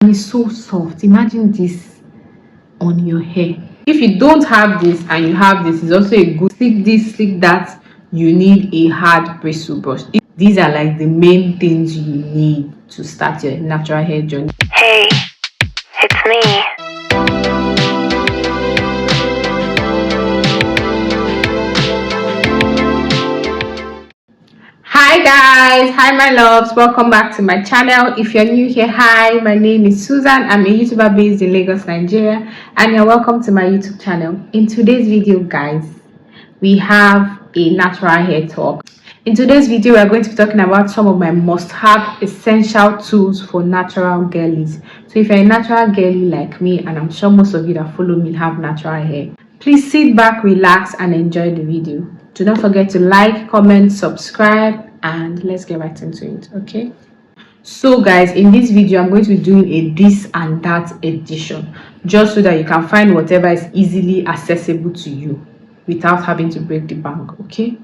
and it's so soft. Imagine this on your hair. If you don't have this and you have this, it's also a good slick this, slick that. You need a hard bristle brush. These are like the main things you need to start your natural hair journey. Hey, it's me. Hi guys, hi my loves, welcome back to my channel. If you're new here, hi, my name is Susan. I'm a YouTuber based in Lagos, Nigeria, and you're welcome to my YouTube channel. In today's video guys, we have a natural hair talk. In today's video, we are going to be talking about some of my must-have essential tools for natural girlies. So if you're a natural girly like me, and I'm sure most of you that follow me have natural hair, please sit back, relax, and enjoy the video. Do not forget to like, comment, subscribe, and let's get right into it. Okay, so guys, in this video I'm going to be doing a this and that edition, just so that you can find whatever is easily accessible to you without having to break the bank. Okay,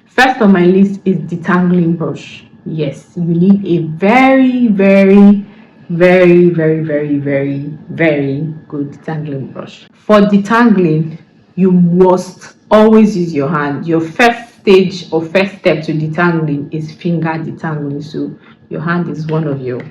first on my list is detangling brush. Yes, you need a very good detangling brush. For detangling, you must always use your hand. Your first stage or first step to detangling is finger detangling, so your hand is one of your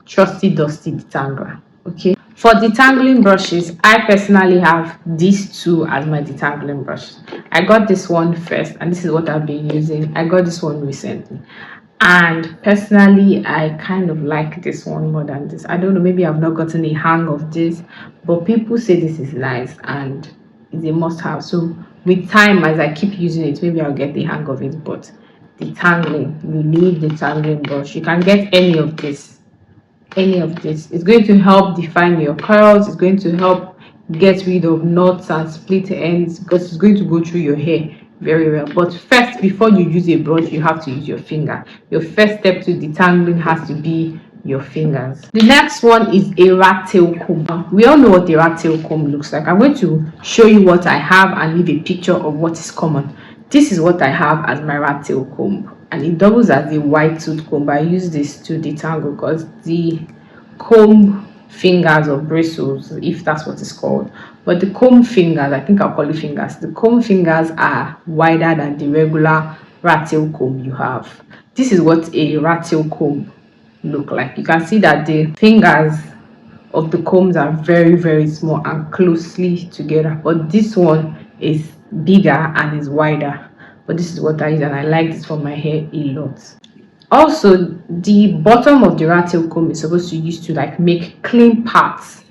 trusty dusty detangler. Okay, for detangling brushes, I personally have these two as my detangling brushes. I got this one first, and this is what I've been using. I got this one recently, and personally I kind of like this one more than this. I don't know, maybe I've not gotten a hang of this, but people say this is nice and it's a must-have. So with time, as I keep using it, maybe I'll get the hang of it. But detangling, you need the detangling brush. You can get any of this. It's going to help define your curls. It's going to help get rid of knots and split ends, because it's going to go through your hair very well. But first, before you use a brush, you have to use your finger. Your first step to detangling has to be your fingers. The next one is a rat tail comb. We all know what a rat tail comb looks like. I'm going to show you what I have and leave a picture of what is common. This is what I have as my rat tail comb, and it doubles as a white tooth comb. I use this to detangle because the comb fingers or bristles, if that's what it's called, but the comb fingers, I think I'll call it fingers, the comb fingers are wider than the regular rat tail comb you have. This is what a rat tail comb look like. You can see that the fingers of the combs are very small and closely together, but this one is bigger and is wider. But this is what I use, and I like this for my hair a lot. Also, the bottom of the rat tail comb is supposed to use to like make clean parts.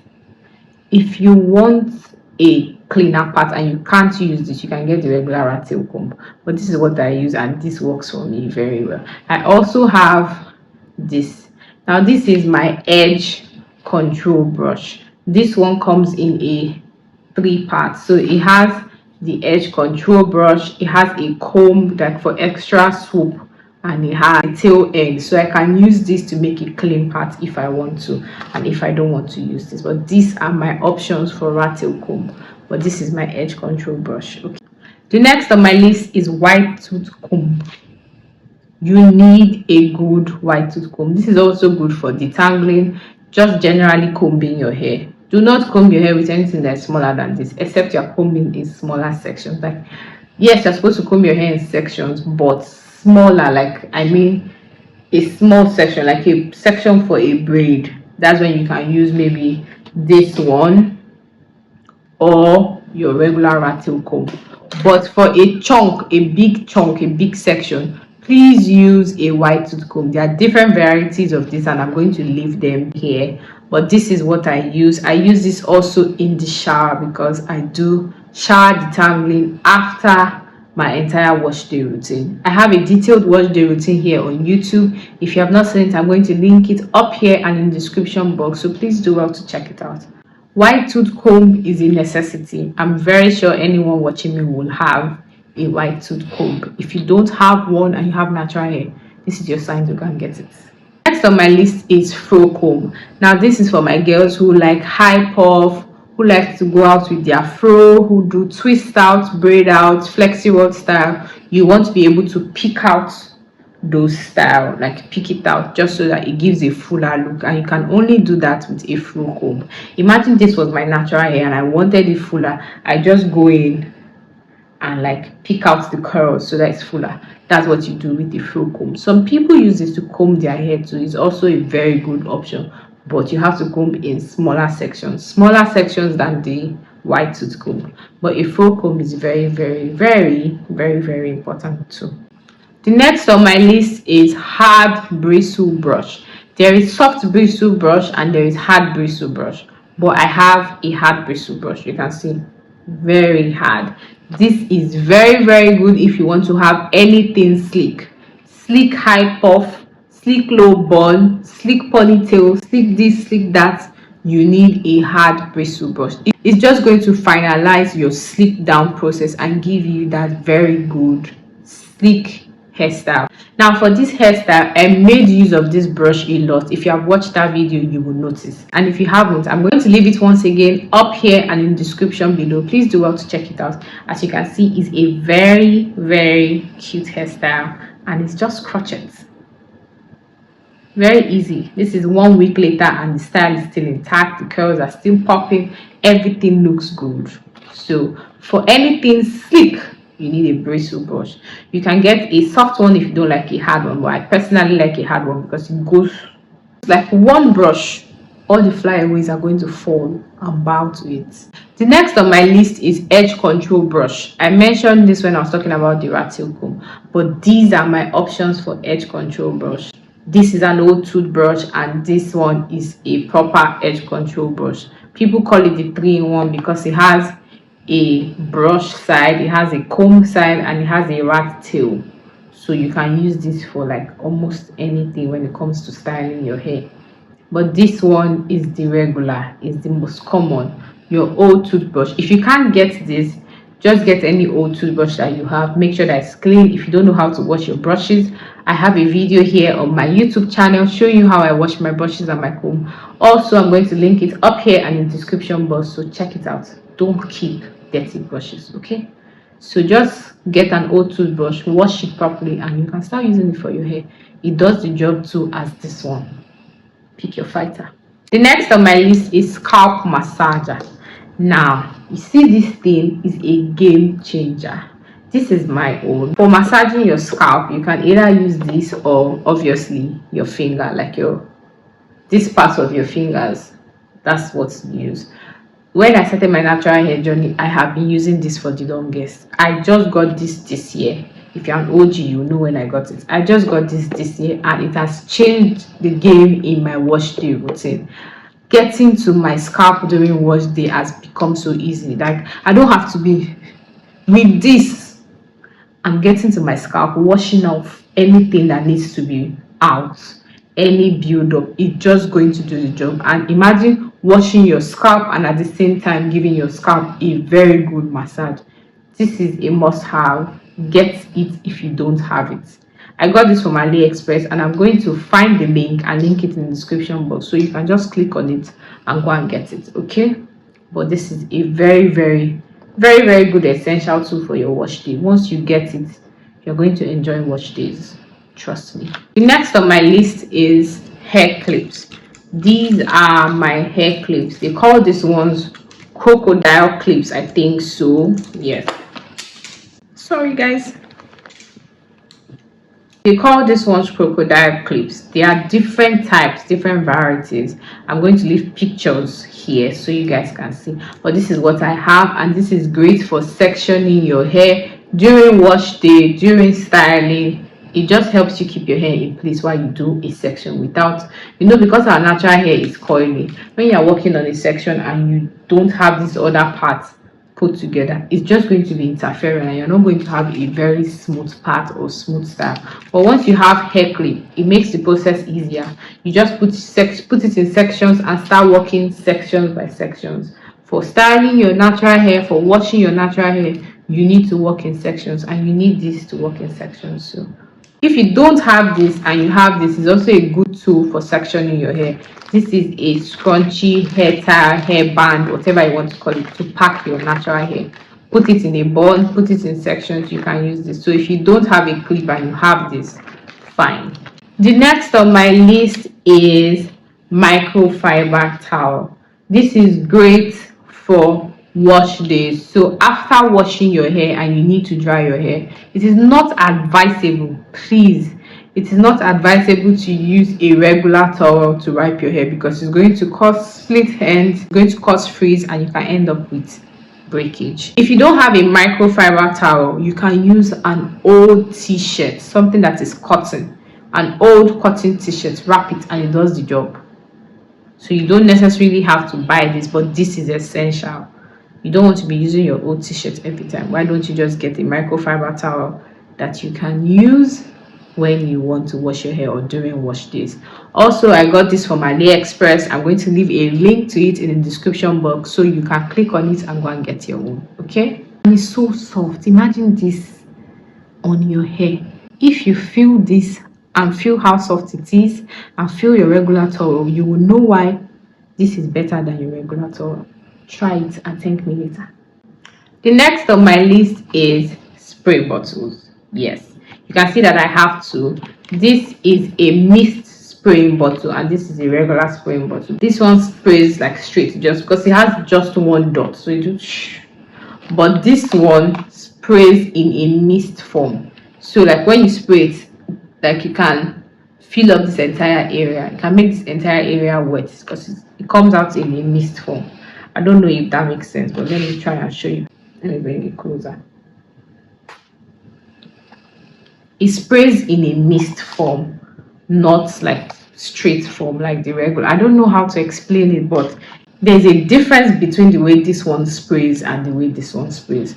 If you want a cleaner part and you can't use this, you can get the regular rat tail comb, but this is what I use and this works for me very well. I also have this. Now this is my edge control brush. This one comes in a 3 parts, so it has the edge control brush, it has a comb that for extra swoop, and it has a tail end, so I can use this to make a clean part if I want to, and if I don't want to use this. But these are my options for rat tail comb, but this is my edge control brush. Okay, the next on my list is white tooth comb. You need a good white tooth comb. This is also good for detangling, just generally combing your hair. Do not comb your hair with anything that's smaller than this, except you're combing in smaller sections. Like, yes, you're supposed to comb your hair in sections, but smaller, like, I mean a small section, like a section for a braid. That's when you can use maybe this one or your regular rat tail comb. But for a chunk, a big section, please use a white tooth comb. There are different varieties of this, and I'm going to leave them here, but this is what I use. I use this also in the shower because I do shower detangling after my entire wash day routine. I have a detailed wash day routine here on YouTube. If you have not seen it, I'm going to link it up here and in the description box, so please do well to check it out. White tooth comb is a necessity. I'm very sure anyone watching me will have a white tooth comb. If you don't have one and you have natural hair, this is your sign to go and get it. Next on my list is fro comb. Now this is for my girls who like high puff, who like to go out with their fro, who do twist out, braid out, flexi rod style. You want to be able to pick out those style, like pick it out just so that it gives a fuller look, and you can only do that with a full comb. Imagine this was my natural hair and I wanted it fuller. I just go in and like pick out the curls so that it's fuller. That's what you do with the full comb. Some people use this to comb their hair too. It's also a very good option, but you have to comb in smaller sections than the white tooth comb. But a full comb is very, very, very, very, very important too. The next on my list is hard bristle brush. There is soft bristle brush and there is hard bristle brush, but I have a hard bristle brush. You can see, very hard. This is very, very good if you want to have anything sleek, high puff, sleek low bun, sleek ponytail, sleek this, sleek that. You need a hard bristle brush. It's just going to finalize your sleek down process and give you that very good sleek hairstyle. Now for this hairstyle, I made use of this brush a lot. If you have watched that video, you will notice, and if you haven't, I'm going to leave it once again up here and in the description below. Please do well to check it out. As you can see, it's a very, very cute hairstyle and it's just crotchets. Very easy. This is 1 week later and the style is still intact, the curls are still popping, everything looks good. So for anything sleek, you need a bristle brush. You can get a soft one if you don't like a hard one, but I personally like a hard one because it goes like one brush, all the flyaways are going to fall and bow to it. The next on my list is edge control brush. I mentioned this when I was talking about the rat tail comb, but these are my options for edge control brush. This is an old toothbrush and this one is a proper edge control brush. People call it the 3-in-1 because it has a brush side, it has a comb side, and it has a rat tail. So you can use this for like almost anything when it comes to styling your hair. But this one is the regular, is the most common, your old toothbrush. If you can't get this, just get any old toothbrush that you have. Make sure that it's clean. If you don't know how to wash your brushes, I have a video here on my YouTube channel showing you how I wash my brushes and my comb. Also, I'm going to link it up here and in the description box, so check it out. Don't keep dirty brushes, okay? So just get an old toothbrush, wash it properly, and you can start using it for your hair. It does the job too as this one. Pick your fighter. The next on my list is scalp massager. Now you see, this thing is a game changer. This is my own. For massaging your scalp, you can either use this or obviously your finger, like this part of your fingers. That's what's used. When I started my natural hair journey, I have been using this for the longest. I just got this year. If you're an OG, you know when I got it. I just got this year and it has changed the game in my wash day routine. Getting to my scalp during wash day has become so easy. Like, I don't have to be with this. I'm getting to my scalp, washing off anything that needs to be out, any build-up. It's just going to do the job. And imagine washing your scalp and at the same time giving your scalp a very good massage. This is a must-have. Get it if you don't have it. I got this from AliExpress and I'm going to find the link and link it in the description box, so you can just click on it and go and get it, okay? But this is a very, very, very, very good essential tool for your wash day. Once you get it, you're going to enjoy wash days, trust me. The next on my list is hair clips. These are my hair clips. They call these ones crocodile clips, I think so. Yes, sorry guys, they call these ones crocodile clips. There are different types, different varieties. I'm going to leave pictures here so you guys can see, but this is what I have, and this is great for sectioning your hair during wash day, during styling. It just helps you keep your hair in place while you do a section without, you know, because our natural hair is coily. When you're working on a section and you don't have this other part put together, it's just going to be interfering and you're not going to have a very smooth part or smooth style. But once you have hair clip, it makes the process easier. You just put it in sections and start working sections by sections. For styling your natural hair, for washing your natural hair, you need to work in sections, and you need this to work in sections. So if you don't have this and you have this, it's also a good tool for sectioning your hair. This is a scrunchy, hair tie, hair band, whatever you want to call it, to pack your natural hair. Put it in a bun, put it in sections, you can use this. So if you don't have a clip and you have this, fine. The next on my list is microfiber towel. This is great for wash days. So after washing your hair and you need to dry your hair, it is not advisable, please, it is not advisable to use a regular towel to wipe your hair, because it's going to cause split ends, going to cause frizz, and you can end up with breakage. If you don't have a microfiber towel, you can use an old t-shirt, something that is cotton, an old cotton t-shirt, wrap it and it does the job. So you don't necessarily have to buy this, but this is essential. You don't want to be using your old t-shirt every time. Why don't you just get a microfiber towel that you can use when you want to wash your hair or during wash days? Also, I got this from AliExpress. I'm going to leave a link to it in the description box so you can click on it and go and get your own. Okay, and it's so soft. Imagine this on your hair. If you feel this and feel how soft it is and feel your regular towel, you will know why this is better than your regular towel. Try it and thank me later. The next on my list is spray bottles. Yes, you can see that I have two. This is a mist spraying bottle and this is a regular spraying bottle. This one sprays like straight, just because it has just one dot, so it do shh. But this one sprays in a mist form. So like when you spray it, like you can fill up this entire area. You can make this entire area wet because it comes out in a mist form. I don't know if that makes sense, but let me try and show you. Let me bring it closer. It sprays in a mist form, not like straight form like the regular. I don't know how to explain it, but there's a difference between the way this one sprays and the way this one sprays.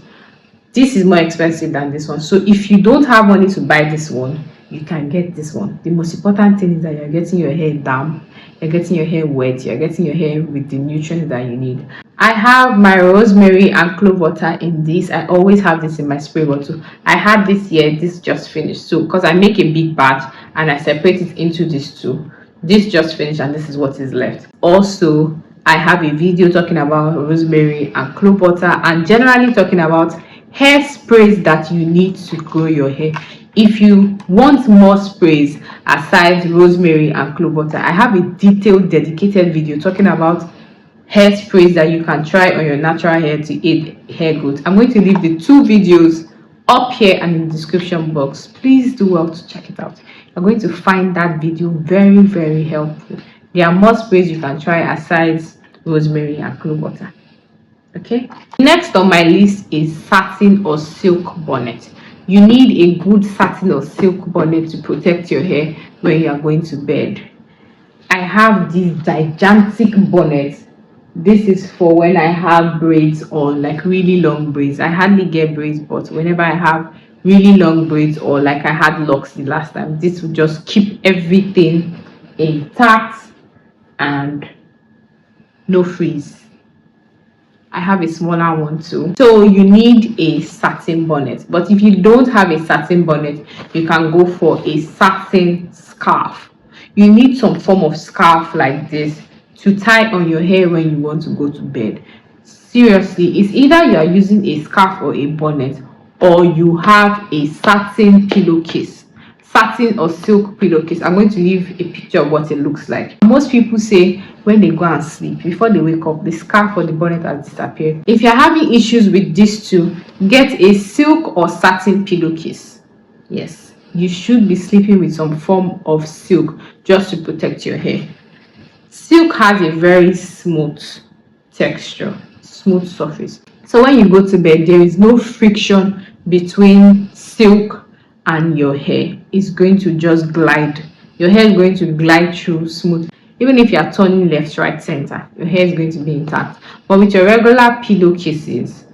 This is more expensive than this one. So if you don't have money to buy this one, you can get this one. The most important thing is that you're getting your hair damp, you're getting your hair wet, you're getting your hair with the nutrients that you need. I have my rosemary and clove water in this. I always have this in my spray bottle. I had this here, this just finished. So because I make a big batch and I separate it into these two, this just finished and this is what is left. Also, I have a video talking about rosemary and clove water and generally talking about hair sprays that you need to grow your hair. If you want more sprays aside rosemary and clove water, I have a detailed dedicated video talking about hair sprays that you can try on your natural hair to aid hair growth. I'm going to leave the two videos up here and in the description box. Please do well to check it out. You're going to find that video very, very helpful. There are more sprays you can try aside rosemary and clove water. Okay, next on my list is satin or silk bonnet. You need a good satin or silk bonnet to protect your hair when you are going to bed. I have this gigantic bonnet. This is for when I have braids or like really long braids. I hardly get braids, but whenever I have really long braids or like I had locks the last time, this will just keep everything intact and no frizz. I have a smaller one too. So you need a satin bonnet, but if you don't have a satin bonnet, you can go for a satin scarf. You need some form of scarf like this to tie on your hair when you want to go to bed. Seriously, it's either you are using a scarf or a bonnet, or you have a satin pillowcase, satin or silk pillowcase. I'm going to leave a picture of what it looks like. Most people say when they go and sleep, before they wake up, the scarf or the bonnet has disappeared. If you're having issues with these two, get a silk or satin pillowcase. Yes, you should be sleeping with some form of silk just to protect your hair. Silk has a very smooth texture, smooth surface. So when you go to bed, there is no friction between silk and your hair. It's going to just glide. Your hair is going to glide through smooth. Even if you are turning left, right, center, your hair is going to be intact. But with your regular pillowcases,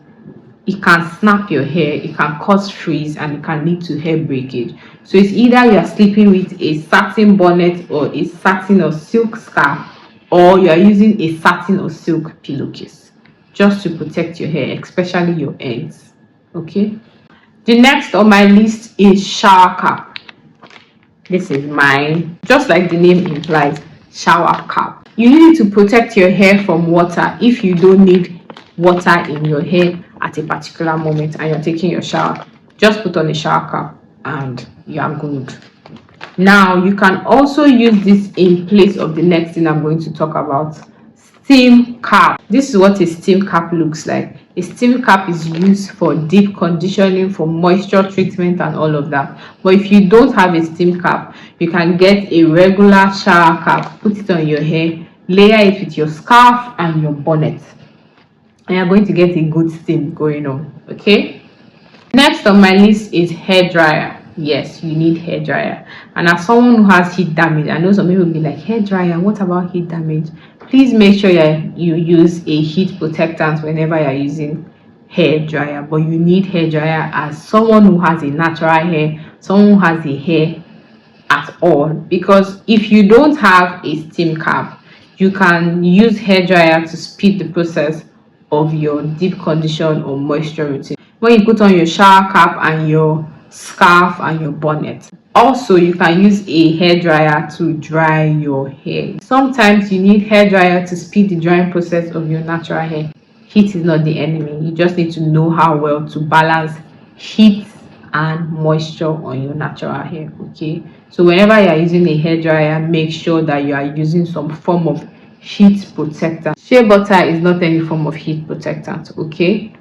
it can snap your hair, it can cause frizz, and it can lead to hair breakage. So it's either you are sleeping with a satin bonnet or a satin or silk scarf, or you are using a satin or silk pillowcase just to protect your hair, especially your ends. Okay, the next on my list is shower cap. This is mine, just like the name implies, shower cap. You need to protect your hair from water if you don't need water in your hair at a particular moment and you're taking your shower. Just put on a shower cap and you are good. Now you can also use this in place of the next thing I'm going to talk about, steam cap. This is what a steam cap looks like. A steam cap is used for deep conditioning, for moisture treatment and all of that. But if you don't have a steam cap, you can get a regular shower cap, put it on your hair, layer it with your scarf and your bonnet, and you're going to get a good steam going on. Okay, next on my list is hair dryer. Yes, you need hair dryer. And as someone who has heat damage, I know some people will be like, hair dryer, what about heat damage? Please make sure you use a heat protectant whenever you're using hair dryer. But you need hair dryer as someone who has a natural hair, someone who has a hair at all, because if you don't have a steam cap, you can use hair dryer to speed the process of your deep condition or moisture routine when you put on your shower cap and your scarf and your bonnet. Also, you can use a hair dryer to dry your hair. Sometimes you need hair dryer to speed the drying process of your natural hair. Heat is not the enemy. You just need to know how well to balance heat and moisture on your natural hair. Okay, so whenever you are using a hair dryer, make sure that you are using some form of heat protectant. Shea butter is not any form of heat protectant. Okay,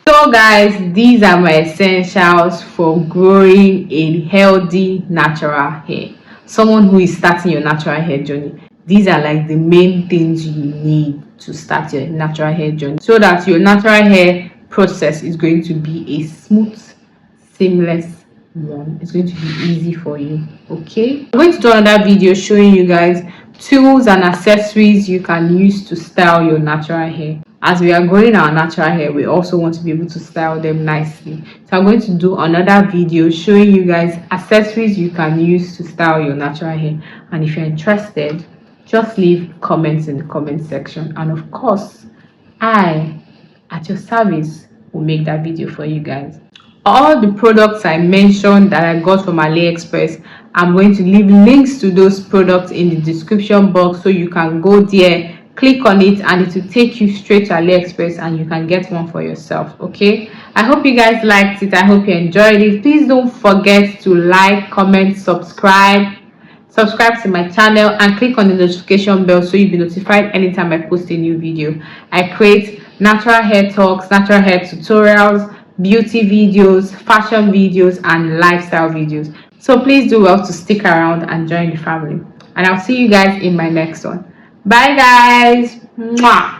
so guys, these are my essentials for growing a healthy natural hair. Someone who is starting your natural hair journey, these are like the main things you need to start your natural hair journey, so that your natural hair process is going to be a smooth, seamless one. It's going to be easy for you. Okay, I'm going to do another video showing you guys tools and accessories you can use to style your natural hair. As we are growing our natural hair, we also want to be able to style them nicely. So I'm going to do another video showing you guys accessories you can use to style your natural hair. And if you're interested, just leave comments in the comment section, and of course I, at your service, will make that video for you guys. All the products I mentioned that I got from AliExpress, I'm going to leave links to those products in the description box, so you can go there, click on it, and it will take you straight to AliExpress and you can get one for yourself. Okay, I hope you guys liked it. I hope you enjoyed it. Please don't forget to like, comment, subscribe to my channel, and click on the notification bell so you'll be notified anytime I post a new video. I create natural hair talks, natural hair tutorials, beauty videos, fashion videos, and lifestyle videos. So please do well to stick around and join the family. And I'll see you guys in my next one. Bye guys. Mwah.